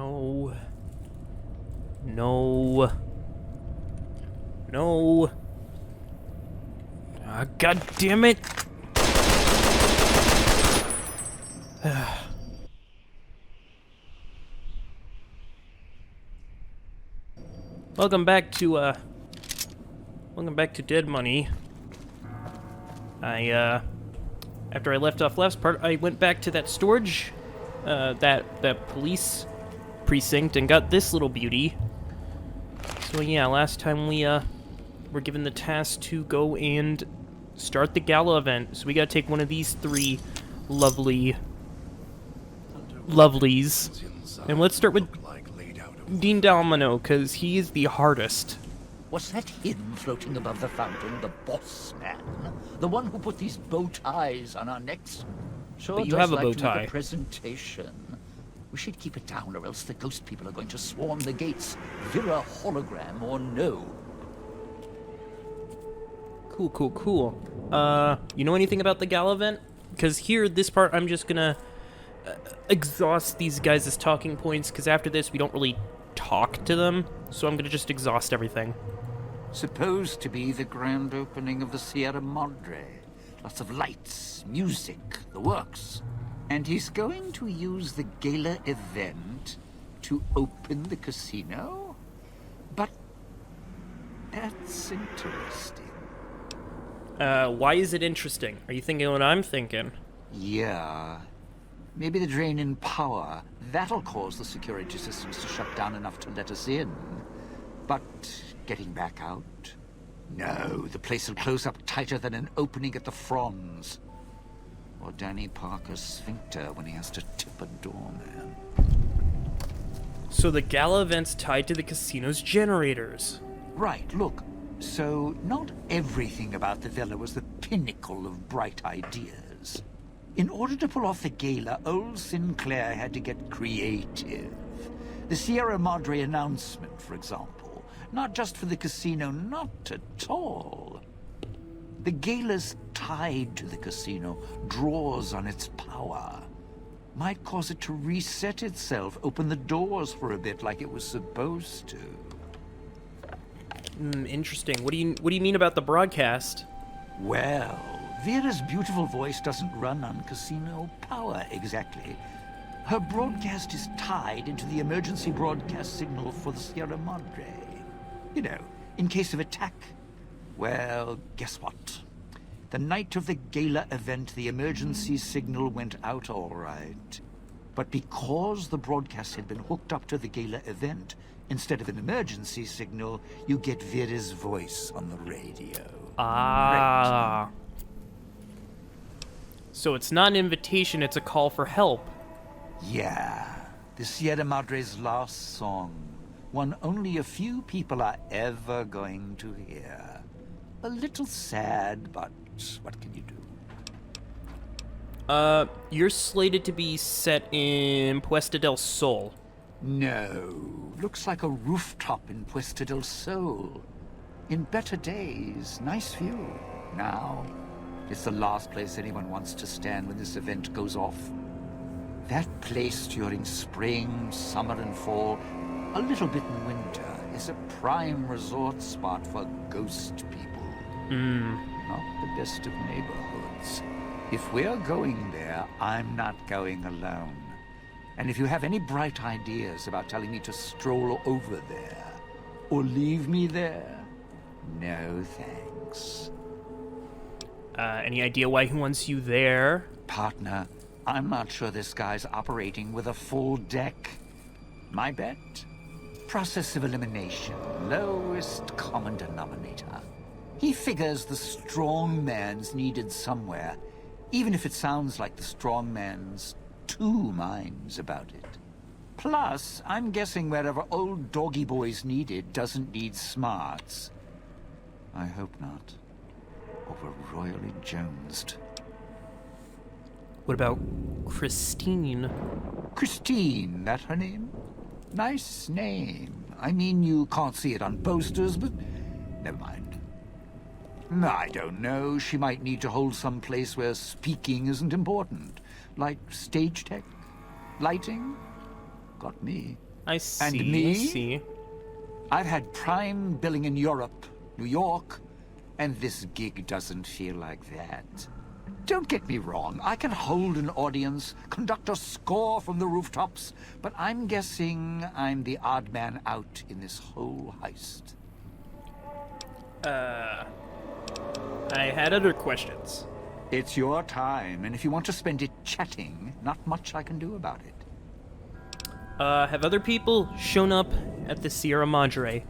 No. No. No. Ah, God damn it. Welcome back to Dead Money. After I left off last part, I went back to that storage, that police precinct and got this little beauty. So yeah, last time we, were given the task to go and start the gala event. So we gotta take one of these three lovelies. And let's start with Dean Domino, because he is the hardest. Was that him floating above the fountain, the boss man? The one who put these bow ties on our necks? Sure, But you have a like bow to make tie. a presentation. We should keep it down, or else the ghost people are going to swarm the gates. Vira hologram or no. Cool. You know anything about the gala event? Because here, this part, I'm just gonna exhaust these guys' talking points, because after this, we don't really talk to them, so I'm gonna just exhaust everything. Supposed to be the grand opening of the Sierra Madre. Lots of lights, music, the works. And he's going to use the gala event to open the casino? But that's interesting. Why is it interesting? Are you thinking what I'm thinking? Yeah. Maybe the drain in power. That'll cause the security systems to shut down enough to let us in. But getting back out? No, the place will close up tighter than an opening at the Fronds. Or Danny Parker's sphincter when he has to tip a doorman. So the gala event's tied to the casino's generators. Right, look. So, not everything about the villa was the pinnacle of bright ideas. In order to pull off the gala, old Sinclair had to get creative. The Sierra Madre announcement, for example. Not just for the casino, not at all. The gala's tied to the casino, draws on its power. Might cause it to reset itself, open the doors for a bit like it was supposed to. Interesting. What do you mean about the broadcast? Well, Vera's beautiful voice doesn't run on casino power exactly. Her broadcast is tied into the emergency broadcast signal for the Sierra Madre. You know, in case of attack. Well, guess what? The night of the gala event, the emergency signal went out all right. But because the broadcast had been hooked up to the gala event, instead of an emergency signal, you get Vera's voice on the radio. Ah. Right. So it's not an invitation, it's a call for help. Yeah. The Sierra Madre's last song. One only a few people are ever going to hear. A little sad, but what can you do? You're slated to be set in Puesta del Sol. No. Looks like a rooftop in Puesta del Sol. In better days, nice view. Now, it's the last place anyone wants to stand when this event goes off. That place during spring, summer, and fall, a little bit in winter, is a prime resort spot for ghost people. Not the best of neighborhoods. If we're going there, I'm not going alone. And if you have any bright ideas about telling me to stroll over there, or leave me there, no thanks. Any idea why he wants you there? Partner, I'm not sure this guy's operating with a full deck. My bet? Process of elimination. Lowest common denominator. He figures the strong man's needed somewhere, even if it sounds like the strong man's two minds about it. Plus, I'm guessing wherever old doggy boy's needed doesn't need smarts. I hope not. Or we're royally jonesed. What about Pristine? Pristine, that her name? Nice name. I mean, you can't see it on posters, but never mind. I don't know. She might need to hold some place where speaking isn't important. Like stage tech? Lighting? Got me. I see. And me? I see. I've had prime billing in Europe, New York, and this gig doesn't feel like that. Don't get me wrong, I can hold an audience, conduct a score from the rooftops, but I'm guessing I'm the odd man out in this whole heist. I had other questions. It's your time, and if you want to spend it chatting, not much I can do about it. Have other people shown up at the Sierra Madre?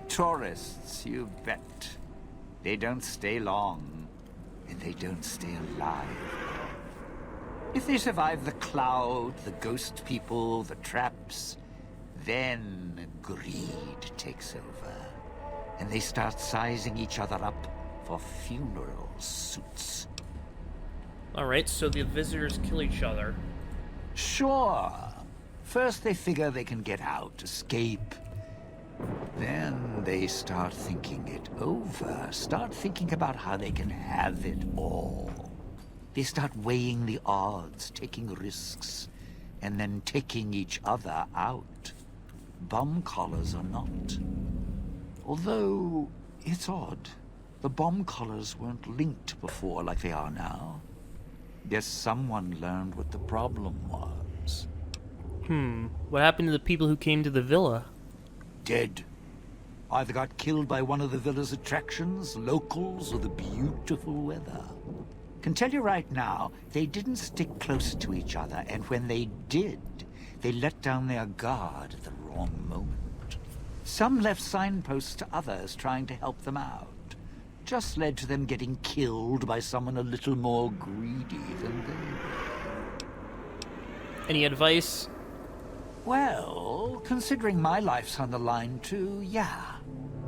Tourists, you bet. They don't stay long, and they don't stay alive. If they survive the cloud, the ghost people, the traps, then greed takes over, and they start sizing each other up for funeral suits. Alright, so the visitors kill each other. Sure. First they figure they can get out, escape. Then they start thinking it over, start thinking about how they can have it all. They start weighing the odds, taking risks, and then taking each other out. Bomb collars or not. Although, it's odd. The bomb collars weren't linked before like they are now. Guess someone learned what the problem was. What happened to the people who came to the villa? Dead. Either got killed by one of the villa's attractions, locals, or the beautiful weather. Can tell you right now, they didn't stick close to each other, and when they did, they let down their guard at the wrong moment. Some left signposts to others trying to help them out. Just led to them getting killed by someone a little more greedy than they were. Any advice? Well, considering my life's on the line too, yeah.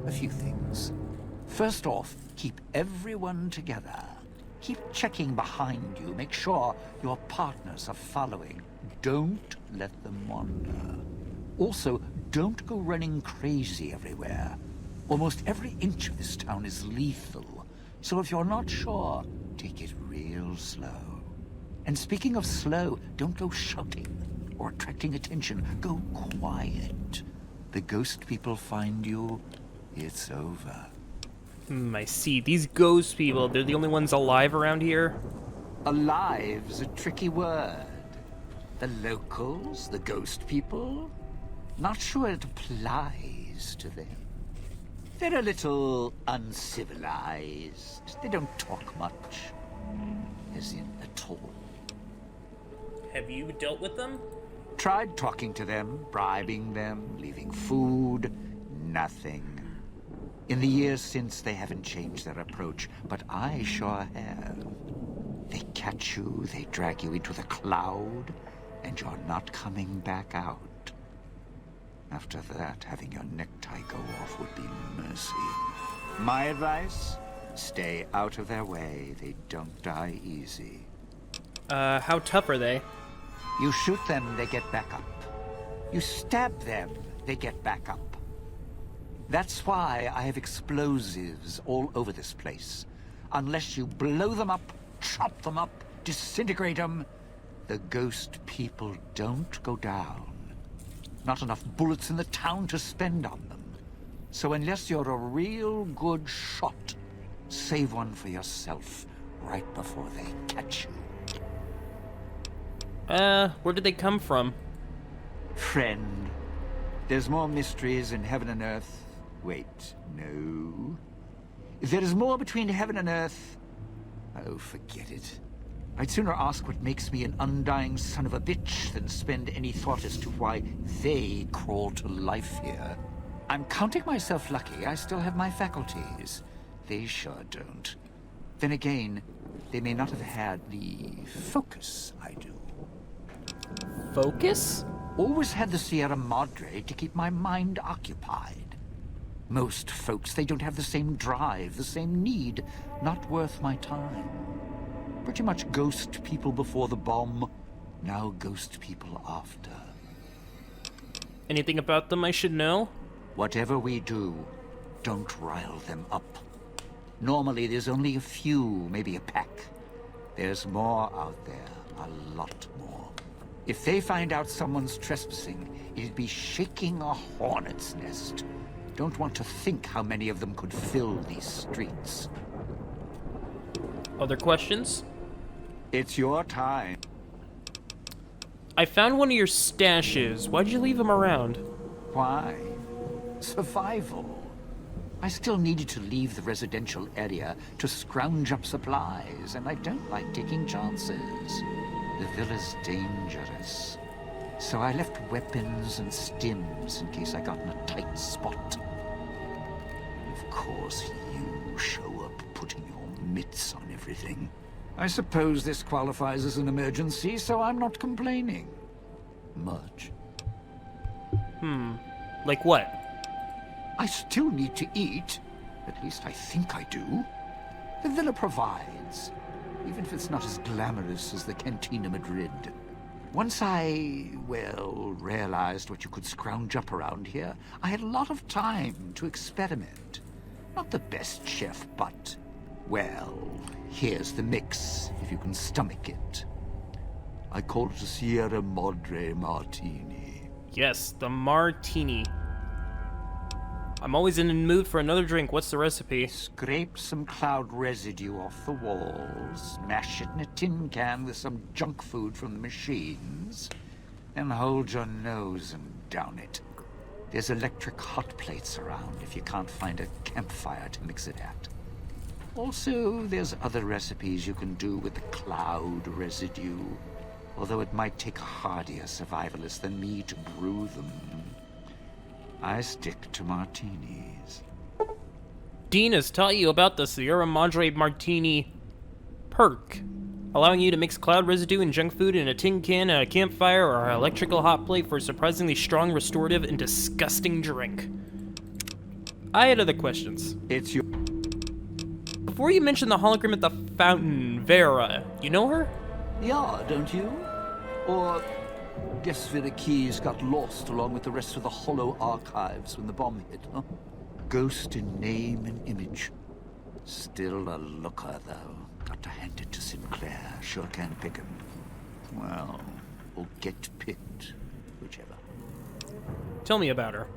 A few things. First off, keep everyone together. Keep checking behind you. Make sure your partners are following. Don't let them wander. Also, don't go running crazy everywhere. Almost every inch of this town is lethal. So if you're not sure, take it real slow. And speaking of slow, don't go shouting or attracting attention. Go quiet. The ghost people find you, it's over. I see. These ghost people, they're the only ones alive around here? Alive's a tricky word. The locals, the ghost people, not sure it applies to them. They're a little uncivilized. They don't talk much. As in, at all. Have you dealt with them? Tried talking to them, bribing them, leaving food. Nothing. In the years since, they haven't changed their approach, but I sure have. They catch you, they drag you into the cloud, and you're not coming back out. After that, having your necktie go off would be mercy. My advice? Stay out of their way. They don't die easy. How tough are they? You shoot them, they get back up. You stab them, they get back up. That's why I have explosives all over this place. Unless you blow them up, chop them up, disintegrate them, the ghost people don't go down. Not enough bullets in the town to spend on them. So unless you're a real good shot, save one for yourself right before they catch you. Where did they come from? Friend, there's more mysteries in heaven and earth. Wait, no. There is more between heaven and earth. Oh, forget it. I'd sooner ask what makes me an undying son of a bitch than spend any thought as to why they crawl to life here. I'm counting myself lucky I still have my faculties. They sure don't. Then again, they may not have had the focus I do. Focus? Always had the Sierra Madre to keep my mind occupied. Most folks, they don't have the same drive, the same need. Not worth my time. Pretty much ghost people before the bomb, now ghost people after. Anything about them I should know? Whatever we do, don't rile them up. Normally there's only a few, maybe a pack. There's more out there, a lot more. If they find out someone's trespassing, it'd be shaking a hornet's nest. Don't want to think how many of them could fill these streets. Other questions? It's your time. I found one of your stashes. Why'd you leave them around? Why? Survival. I still needed to leave the residential area to scrounge up supplies, and I don't like taking chances. The villa's dangerous. So I left weapons and stims in case I got in a tight spot. Of course, you show up putting your mitts on everything. I suppose this qualifies as an emergency, so I'm not complaining. Much. Like what? I still need to eat. At least I think I do. The villa provides, even if it's not as glamorous as the Cantina Madrid. Once I, well, realized what you could scrounge up around here, I had a lot of time to experiment. Not the best chef, but, well, here's the mix, if you can stomach it. I call it a Sierra Madre Martini. Yes, the martini. I'm always in the mood for another drink. What's the recipe? Scrape some cloud residue off the walls, mash it in a tin can with some junk food from the machines, and hold your nose and down it. There's electric hot plates around if you can't find a campfire to mix it at. Also, there's other recipes you can do with the cloud residue, although it might take a hardier survivalist than me to brew them. I stick to martinis. Dean has taught you about the Sierra Madre Martini perk, allowing you to mix cloud residue and junk food in a tin can at a campfire or an electrical hot plate for a surprisingly strong, restorative, and disgusting drink. I had other questions. It's your... Before you mentioned the hologram at the fountain, Vera, you know her? Yeah, don't you? Or... guess Vera Keys got lost along with the rest of the hollow archives when the bomb hit, huh? Ghost in name and image. Still a looker, though. Got to hand it to Sinclair. Sure can pick him. Well, or get picked. Whichever. Tell me about her.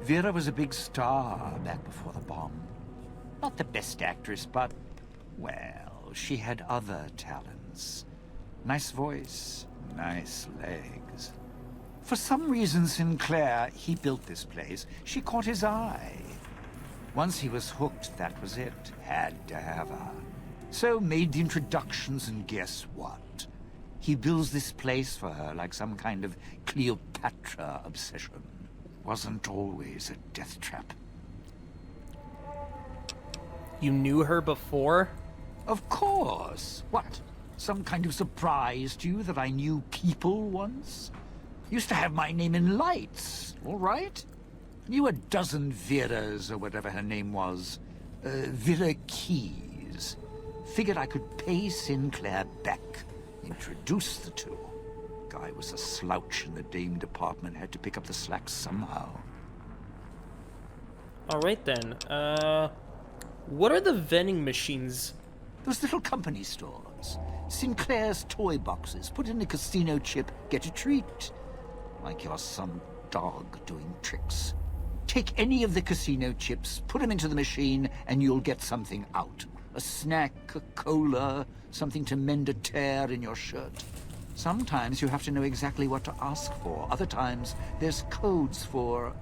Vera was a big star back before the bomb. Not the best actress, but, well, she had other talents. Nice voice, nice legs. For some reason, Sinclair, he built this place. She caught his eye. Once he was hooked, that was it. Had to have her. So made the introductions, and guess what? He builds this place for her like some kind of Cleopatra obsession. Wasn't always a death trap. You knew her before? Of course. What? Some kind of surprise to you that I knew people once? Used to have my name in lights, all right? Knew a dozen Veras, or whatever her name was. Vera Keys. Figured I could pay Sinclair back. Introduce the two. Guy was a slouch in the dame department. Had to pick up the slack somehow. Alright then, what are the vending machines? Those little company stores. Sinclair's toy boxes. Put in a casino chip, get a treat. Like you're some dog doing tricks. Take any of the casino chips, put them into the machine, and you'll get something out. A snack, a cola, something to mend a tear in your shirt. Sometimes you have to know exactly what to ask for. Other times, there's codes for,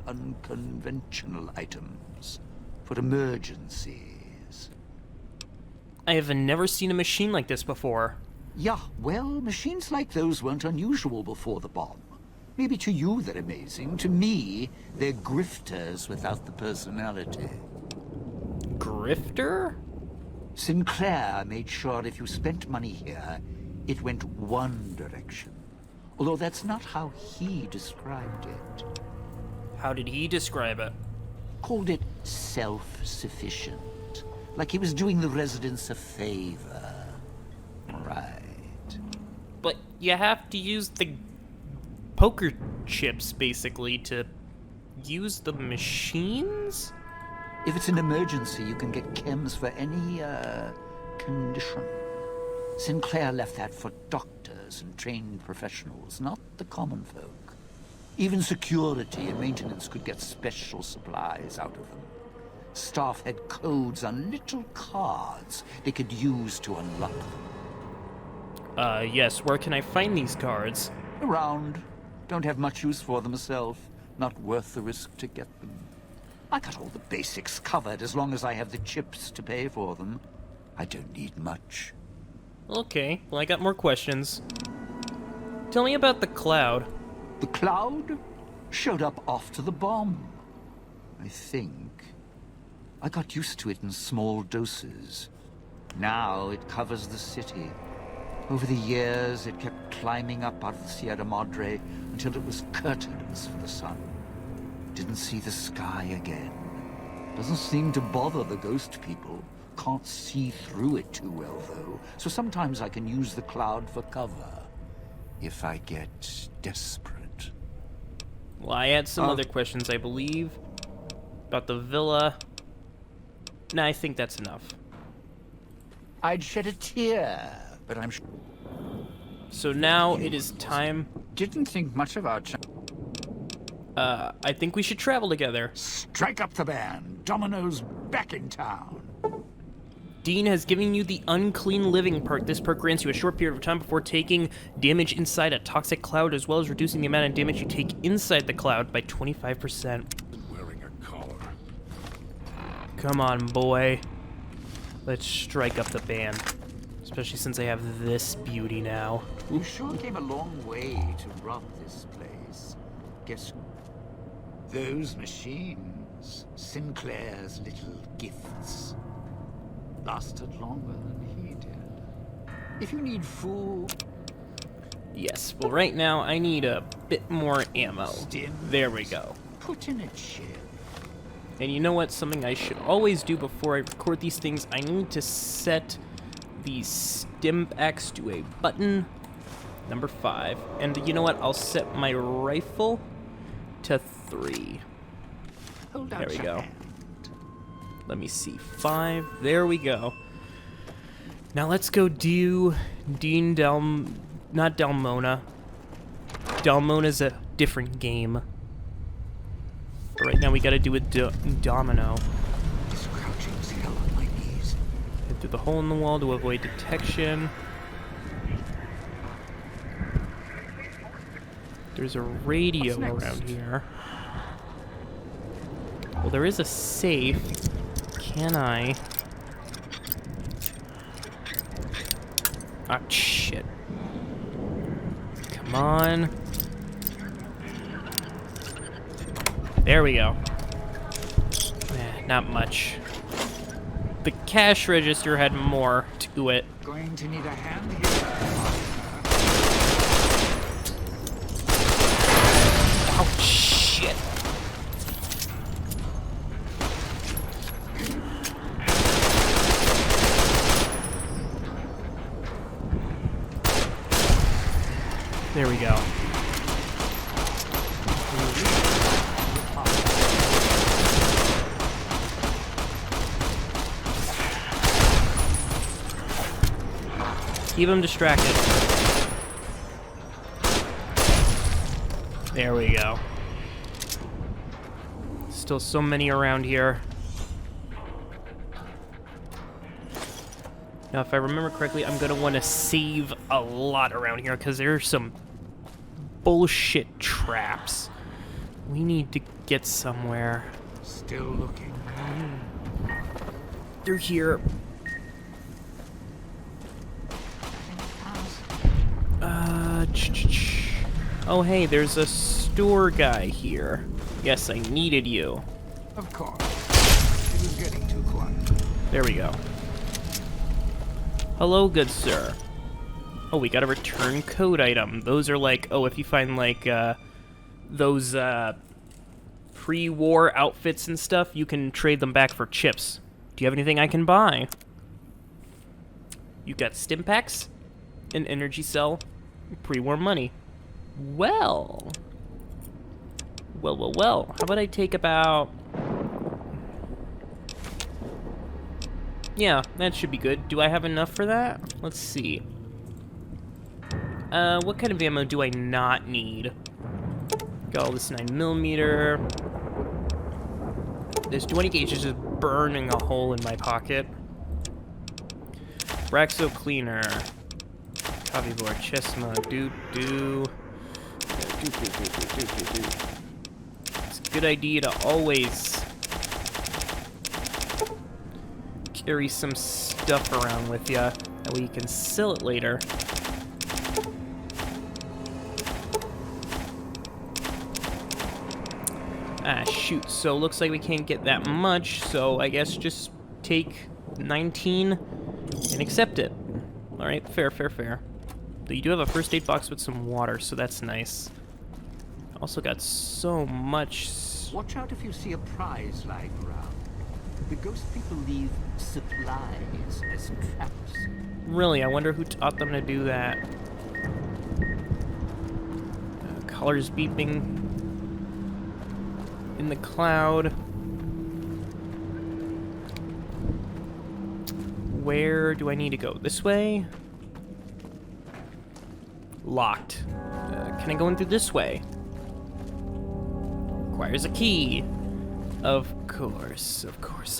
unconventional items. For emergencies. I have never seen a machine like this before. Yeah, well, machines like those weren't unusual before the bomb. Maybe to you they're amazing. To me, they're grifters without the personality. Grifter? Sinclair made sure if you spent money here, it went one direction. Although that's not how he described it. How did he describe it? Called it self-sufficient. Like he was doing the residents a favor. Right. But you have to use the poker chips, basically, to use the machines? If it's an emergency, you can get chems for any, condition. Sinclair left that for doctors and trained professionals, not the common folk. Even security and maintenance could get special supplies out of them. Staff had codes on little cards they could use to unlock them. Yes, where can I find these cards? Around. Don't have much use for them myself. Not worth the risk to get them. I got all the basics covered as long as I have the chips to pay for them. I don't need much. Okay, well I got more questions. Tell me about the cloud. The cloud showed up after the bomb, I think. I got used to it in small doses. Now it covers the city. Over the years, it kept climbing up out of the Sierra Madre until it was curtains for the sun. Didn't see the sky again. Doesn't seem to bother the ghost people. Can't see through it too well, though. So sometimes I can use the cloud for cover. If I get desperate. Well, I had some other questions, I believe. About the villa. Nah, I think that's enough. I'd shed a tear, but I'm sure. So now it is time. Didn't think much about. I think we should travel together. Strike up the band. Domino's back in town. Dean has given you the unclean living perk. This perk grants you a short period of time before taking damage inside a toxic cloud, as well as reducing the amount of damage you take inside the cloud by 25%. Wearing a collar. Come on, boy. Let's strike up the band. Especially since I have this beauty now. You sure came a long way to rob this place. Guess those machines, Sinclair's little gifts, lasted longer than he did. If you need food... Yes, well right now I need a bit more ammo. There we go. Put in a chip. And you know what? Something I should always do before I record these things, I need to set the Stimpax to a button number 5. And you know what? I'll set my rifle to 3. Hold out There we your go. hand. Let me see. 5. There we go. Now let's go do not Dalmona. Dalmona's a different game. But right now we gotta do a domino. He's crouching as hell on my knees. Hit through the hole in the wall to avoid detection. There's a radio What's next? around here. Well, there is a safe. Can I? Ah, shit. Come on. There we go. Not much. The cash register had more to it. Going to need a hand here. Oh, shit. There we go. Keep him distracted. There we go. Still so many around here. Now, if I remember correctly, I'm gonna want to save a lot around here because there's some bullshit traps. We need to get somewhere. Still looking. They're here. Oh, hey, there's a store guy here. Yes, I needed you. Of course. It was getting too quiet. There we go. Hello, good sir. Oh, we got a return code item. Those are like, oh, if you find like those pre-war outfits and stuff, you can trade them back for chips. Do you have anything I can buy? You got Stimpaks, an energy cell, pre-war money. Well. How about I take about Yeah, that should be good. Do I have enough for that? Let's see. What kind of ammo do I not need? Got all this 9mm. This 20 gauge is just burning a hole in my pocket. Braxo cleaner. Copy board. Chesma. Do. It's a good idea to always carry some stuff around with ya. That way you can sell it later. Ah, shoot. So looks like we can't get that much, so I guess just take 19 and accept it. Alright, fair. Though you do have a first aid box with some water, so that's nice. Also got so much... Watch out if you see a prize lying around. The ghost people leave supplies as traps. Really, I wonder who taught them to do that. Colors beeping in the cloud. Where do I need to go? This way? Locked. Can I go in through this way? Requires a key. Of course.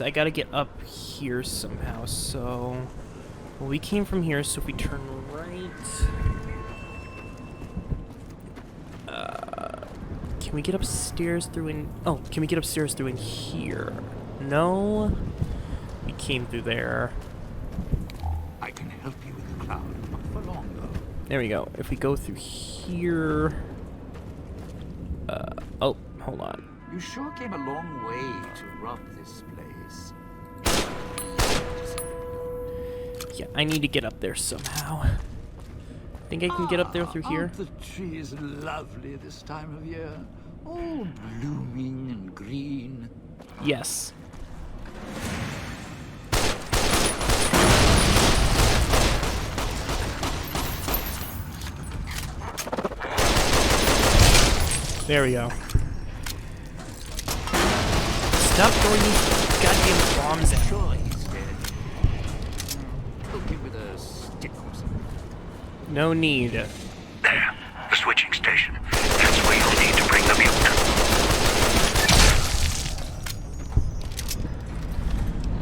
I gotta get up here somehow, so... Well, we came from here, so if we turn right... Can we get upstairs through in... Oh, can we get upstairs through in here? No? We came through there. I can help you with the cloud, not for long, though. There we go. If we go through here... oh, hold on. You sure came a long way to rob this place. Yeah, I need to get up there somehow. Think I can get up there through here? Aren't the trees lovely this time of year? All blooming and green. Yes. There we go. Stop throwing these goddamn bombs at me. Sure, he's dead. Poke him with a stick or something. No need. There, the switching station. That's where you'll need to bring the mute.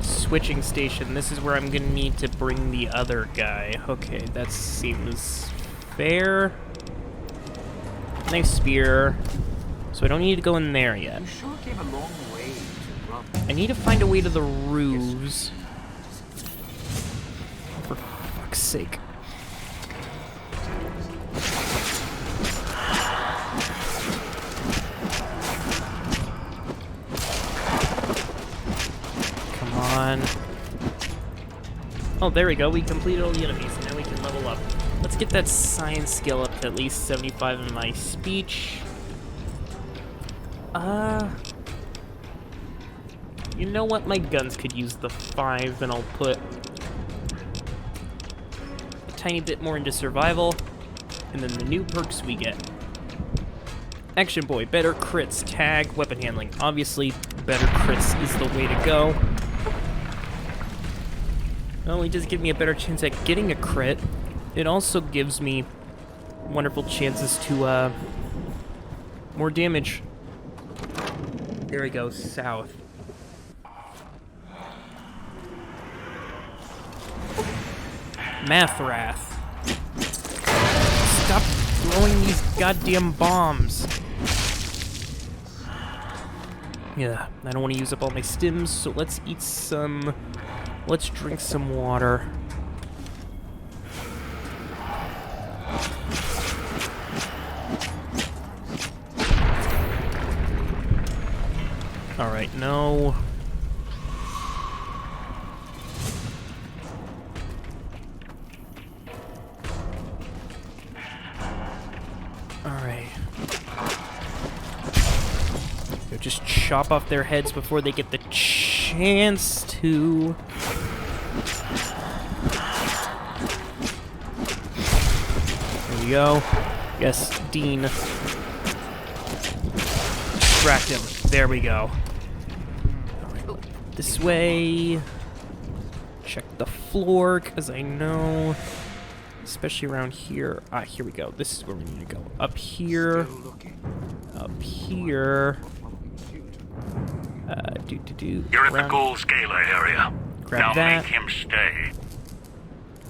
Switching station. This is where I'm gonna need to bring the other guy. Okay, that seems fair. Nice spear. So I don't need to go in there yet. You sure came a long way to rob. I need to find a way to the roofs. For fuck's sake. Come on. Oh, there we go. We completed all the enemies, and now we can level up. Let's get that science skill up to at least 75 in my speech. You know what? My guns could use the 5, and I'll put a tiny bit more into survival, and then the new perks we get. Action Boy, better crits, tag, weapon handling. Obviously, better crits is the way to go. Not only does it give me a better chance at getting a crit, it also gives me wonderful chances to, more damage. There we go, south. Mathrath. Stop throwing these goddamn bombs. Yeah, I don't want to use up all my stims, so let's eat some... Let's drink some water. Alright, no. Alright. Just chop off their heads before they get the chance to. There we go. Yes, Dean. Distract him. There we go. This way. check the floor, because I know, especially around here. Ah, here we go. This is where we need to go. Up here. Up here. You're at the around- gold scalar area. Grab now that. make him stay.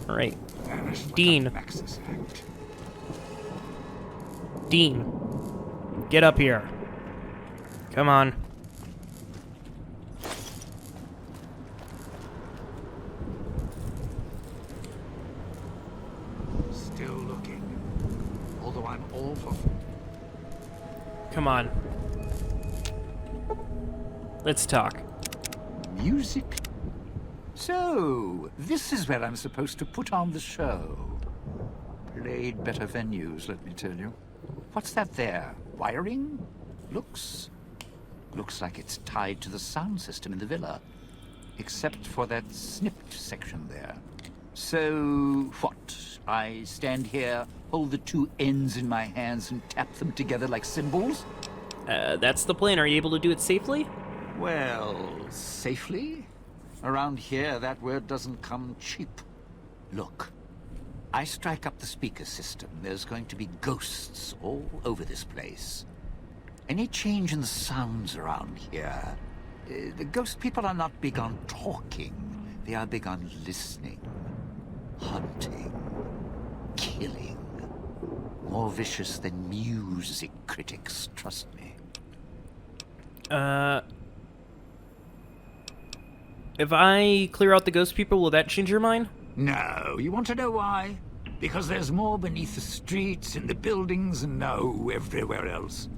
Alright. Dean. Dean. Get up here. Come on. Still looking. Although I'm all for... Come on. Let's talk. Music? So, this is where I'm supposed to put on the show. Played better venues, let me tell you. What's that there? Wiring? Looks like it's tied to the sound system in the villa. Except for that snipped section there. So, what? I stand here, hold the two ends in my hands and tap them together like cymbals? That's the plan. Are you able to do it safely? Well, safely? Around here, that word doesn't come cheap. Look, I strike up the speaker system. There's going to be ghosts all over this place. Any change in the sounds around here, the ghost people are not big on talking. They are big on listening, hunting, killing. More vicious than music critics, trust me. If I clear out the ghost people, will that change your mind? No, you want to know why? Because there's more beneath the streets, in the buildings, and no, everywhere else.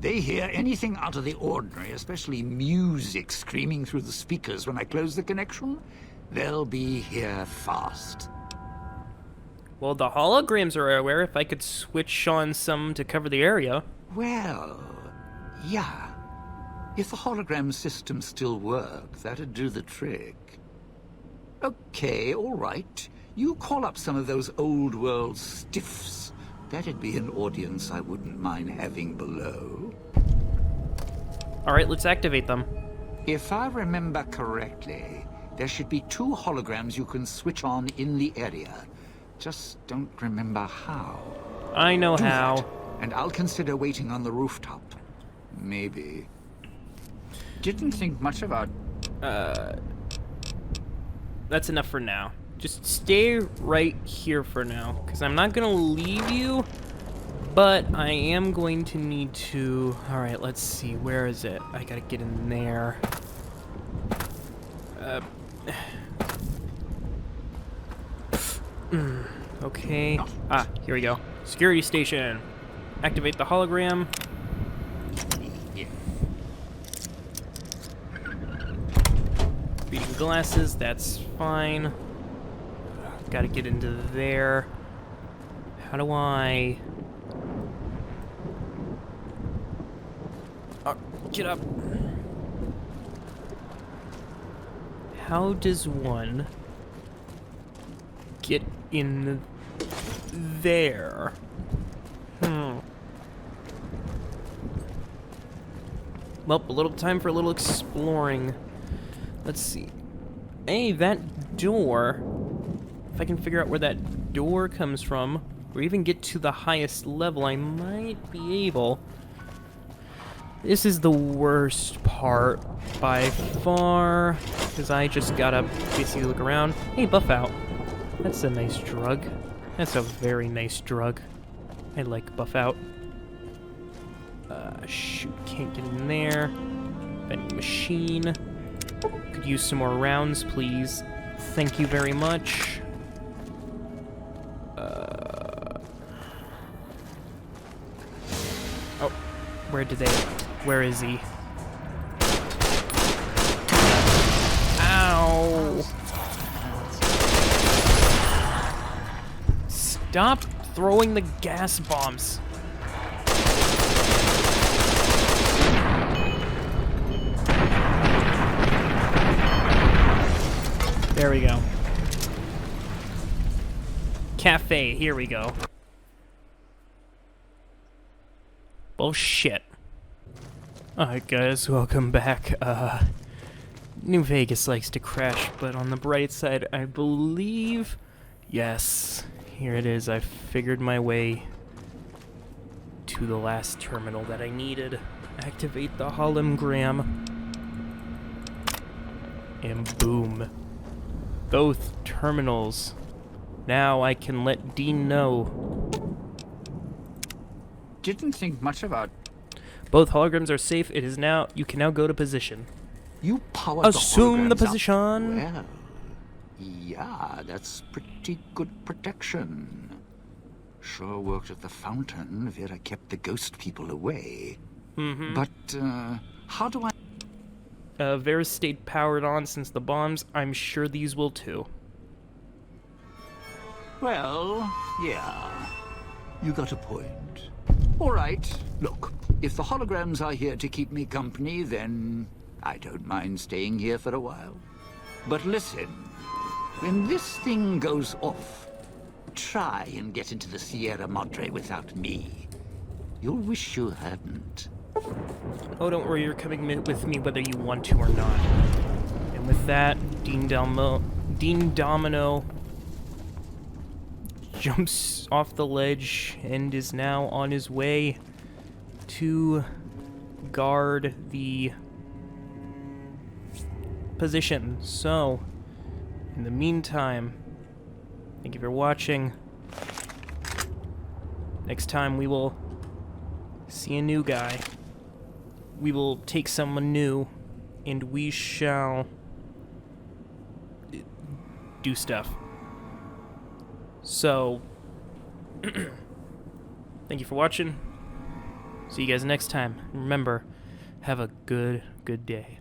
They hear anything out of the ordinary, especially music screaming through the speakers when I close the connection. They'll be here fast. Well, the holograms are aware. If I could switch on some to cover the area. Well, yeah. If the hologram system still worked, that'd do the trick. Okay, all right. You call up some of those old world stiffs. That'd be an audience I wouldn't mind having below. Alright, let's activate them. If I remember correctly, there should be 2 holograms you can switch on in the area. Just don't remember how. I know Do how. that, and I'll consider waiting on the rooftop. Maybe. Didn't think much about... That's enough for now. Just stay right here for now, because I'm not going to leave you, but I am going to need to... Alright, let's see. Where is it? I gotta get in there. Okay. Ah, here we go. Security station. Activate the hologram. Reading glasses, that's fine. Gotta get into there. How do I... Oh, get up. How does one get in there? Well, a little time for a little exploring. Let's see. Hey, that door. If I can figure out where that door comes from, or even get to the highest level, I might be able. This is the worst part by far, because I just gotta basically look around. Hey, buff out. That's a nice drug. That's a very nice drug. I like buff out. Shoot, can't get in there. Vending machine. Could use some more rounds, please. Thank you very much. Oh, where is he? Ow! Stop throwing the gas bombs. There we go. Cafe, here we go. Bullshit. Alright guys, welcome back. New Vegas likes to crash, but on the bright side, I believe... Yes, here it is. I figured my way to the last terminal that I needed. Activate the hologram. And boom. Both terminals. Now I can let Dean know. Didn't think much about... Both holograms are safe. It is now... You can now go to position. You powered Assume the holograms up. position. Well, yeah, that's pretty good protection. Sure worked at the fountain. Vera kept the ghost people away. Mm-hmm. But, how do I... Vera stayed powered on since the bombs. I'm sure these will too. Well, yeah. You got a point. All right, look. If the holograms are here to keep me company, then I don't mind staying here for a while. But listen, when this thing goes off, try and get into the Sierra Madre without me. You'll wish you hadn't. Oh, don't worry, you're coming with me whether you want to or not. And with that, Dean Domino jumps off the ledge and is now on his way to guard the position. So, in the meantime, thank you for watching. Next time we will see a new guy. We will take someone new, and we shall do stuff. So, thank you for watching. See you guys next time. Remember, have a good day.